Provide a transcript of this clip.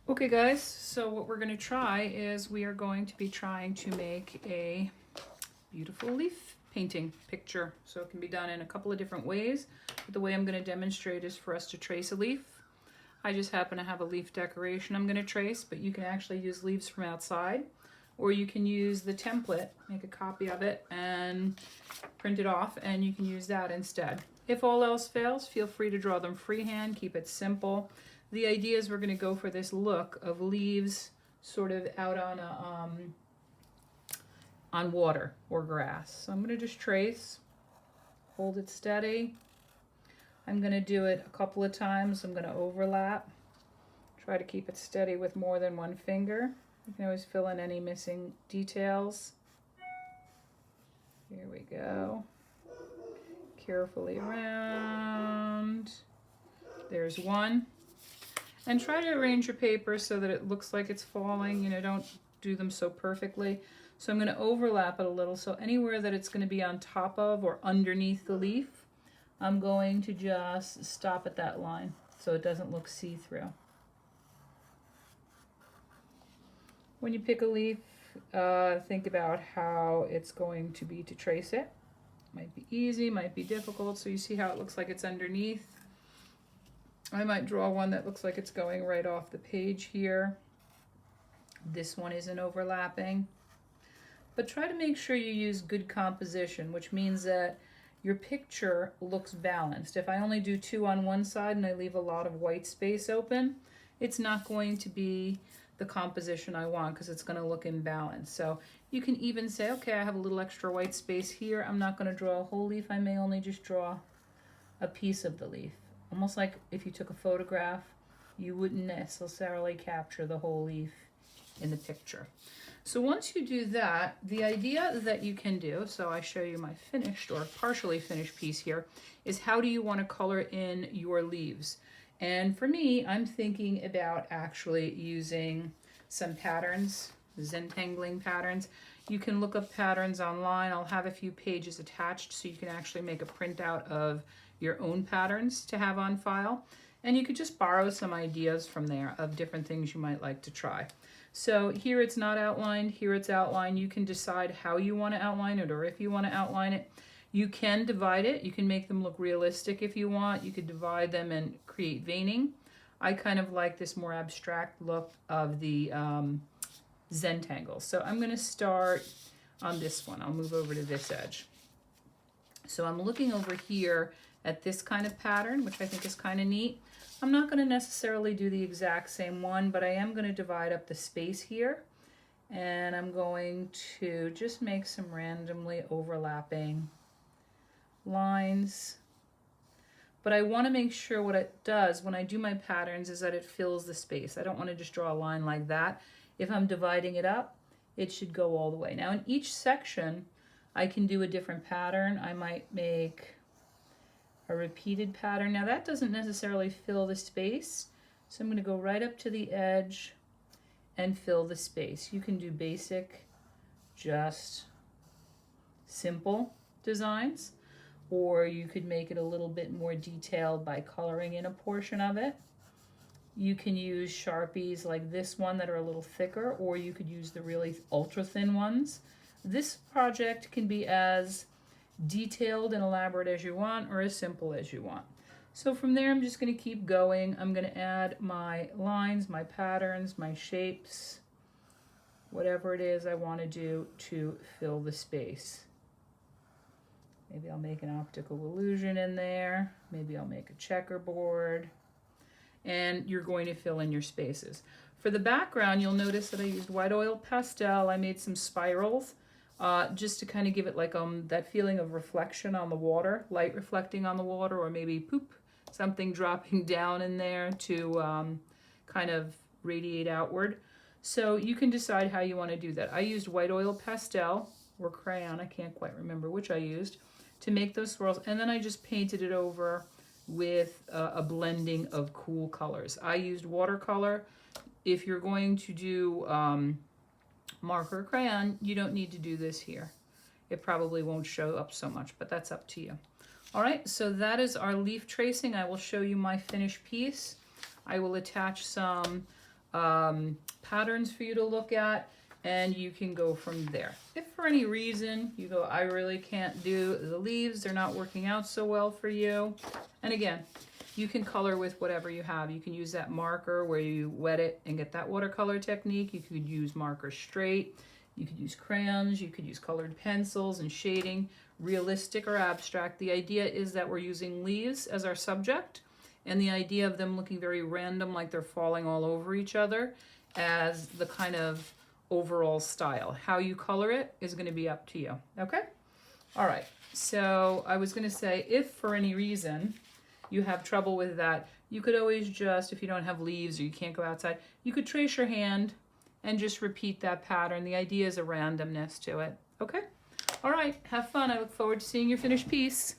Okay guys, so what we're going to try is we are going to be trying to make a beautiful leaf painting picture. So it can be done in a couple of different ways. But the way I'm going to demonstrate is for us to trace a leaf. I just happen to have a leaf decoration I'm going to trace, but you can actually use leaves from outside, or you can use the template, make a copy of it and print it off, and you can use that instead. If all else fails, feel free to draw them freehand, keep it simple. The idea is we're going to go for this look of leaves sort of out on a on water or grass. So I'm going to just trace, hold it steady. I'm going to do it a couple of times. I'm going to overlap. Try to keep it steady with more than one finger. You can always fill in any missing details. Here we go. Carefully around. There's one. And try to arrange your paper so that it looks like it's falling. You know, don't do them so perfectly. So I'm going to overlap it a little. So anywhere that it's going to be on top of or underneath the leaf, I'm going to just stop at that line so it doesn't look see-through. When you pick a leaf, think about how it's going to be to trace it. Might be easy, might be difficult. So you see how it looks like it's underneath. I might draw one that looks like it's going right off the page here. This one isn't overlapping. But try to make sure you use good composition, which means that your picture looks balanced. If I only do two on one side and I leave a lot of white space open, it's not going to be the composition I want because it's going to look imbalanced. So you can even say, okay, I have a little extra white space here. I'm not going to draw a whole leaf. I may only just draw a piece of the leaf. Almost like if you took a photograph, you wouldn't necessarily capture the whole leaf in the picture. So once you do that, the idea that you can do, so I show you my finished or partially finished piece here, is how do you want to color in your leaves? And for me, I'm thinking about actually using some patterns, zentangling patterns. You can look up patterns online. I'll have a few pages attached so you can actually make a printout of your own patterns to have on file. And you could just borrow some ideas from there of different things you might like to try. So here it's not outlined, here it's outlined. You can decide how you want to outline it or if you want to outline it. You can divide it. You can make them look realistic if you want. You could divide them and create veining. I kind of like this more abstract look of the Zentangle. So I'm going to start on this one. I'll move over to this edge. So I'm looking over here at this kind of pattern, which I think is kind of neat. I'm not going to necessarily do the exact same one, but I am going to divide up the space here. And I'm going to just make some randomly overlapping lines. But I want to make sure what it does when I do my patterns is that it fills the space. I don't want to just draw a line like that. If I'm dividing it up, it should go all the way. Now in each section, I can do a different pattern. I might make a repeated pattern. Now that doesn't necessarily fill the space, so I'm going to go right up to the edge and fill the space. You can do basic, just simple designs, or you could make it a little bit more detailed by coloring in a portion of it. You can use Sharpies like this one that are a little thicker, or you could use the really ultra thin ones. This project can be as detailed and elaborate as you want or as simple as you want. So from there I'm just going to keep going. I'm going to add my lines, my patterns, my shapes, whatever it is I want to do to fill the space. Maybe I'll make an optical illusion in there. Maybe I'll make a checkerboard. And you're going to fill in your spaces. For the background, you'll notice that I used white oil pastel. I made some spirals just to kind of give it like that feeling of reflection on the water, light reflecting on the water, or maybe poop, something dropping down in there to kind of radiate outward. So you can decide how you want to do that. I used white oil pastel or crayon, I can't quite remember which I used, to make those swirls, and then I just painted it over with a blending of cool colors. I used watercolor. If you're going to do marker or crayon, you don't need to do this here. It probably won't show up so much, but that's up to you. All right, so that is our leaf tracing. I will show you my finished piece. I will attach some patterns for you to look at, and you can go from there. If for any reason you go, I really can't do the leaves, they're not working out so well for you, and again, you can color with whatever you have. You can use that marker where you wet it and get that watercolor technique. You could use marker straight. You could use crayons. You could use colored pencils and shading, realistic or abstract. The idea is that we're using leaves as our subject, and the idea of them looking very random, like they're falling all over each other, as the kind of overall style. How you color it is going to be up to you. Okay? All right. So I was going to say, if for any reason you have trouble with that, you could always just, if you don't have leaves or you can't go outside, you could trace your hand and just repeat that pattern. The idea is a randomness to it. Okay? All right, have fun. I look forward to seeing your finished piece.